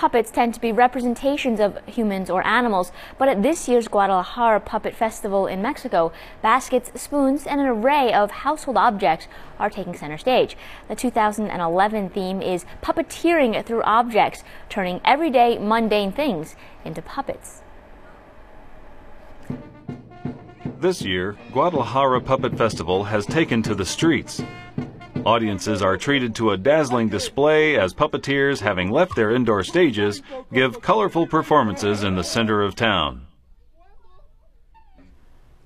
puppets tend to be representations of humans or animals, but at this year's Guadalajara Puppet Festival in Mexico, baskets, spoons, and an array of household objects are taking center stage. The 2011 theme is puppeteering through objects, turning everyday mundane things into puppets. This year, Guadalajara Puppet Festival has taken to the streets. Audiences are treated to a dazzling display as puppeteers, having left their indoor stages, give colorful performances in the center of town.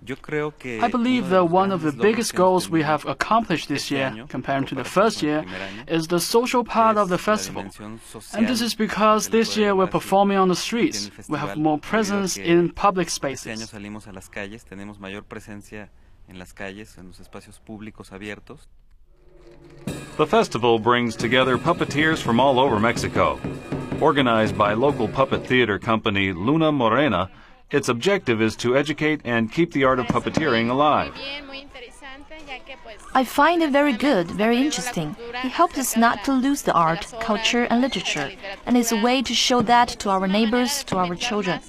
I believe that one of the biggest goals we have accomplished this year, compared to the first year, is the social part of the festival. And this is because this year we're performing on the streets. We have more presence in public spaces. The festival brings together puppeteers from all over Mexico. Organized by local puppet theater company Luna Morena, its objective is to educate and keep the art of puppeteering alive. I find it very good, very interesting. It helps us not to lose the art, culture, and literature, and it's a way to show that to our neighbors, to our children.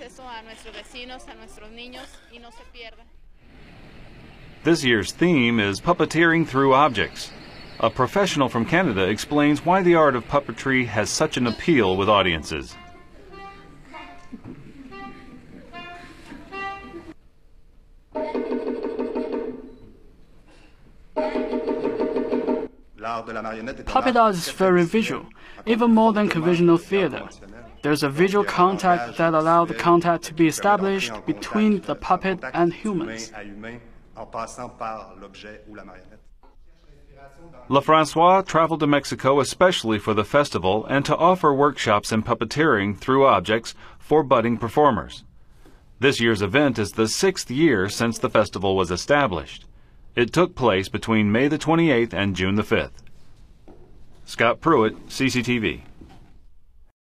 This year's theme is puppeteering through objects. A professional from Canada explains why the art of puppetry has such an appeal with audiences. Puppet art is very visual, even more than conventional theater. There's a visual contact that allows the contact to be established between the puppet and humans. LaFrancois traveled to Mexico especially for the festival and to offer workshops in puppeteering through objects for budding performers. This year's event is the 6th year since the festival was established. It took place between May the 28th and June the 5th. Scott Pruitt, CCTV.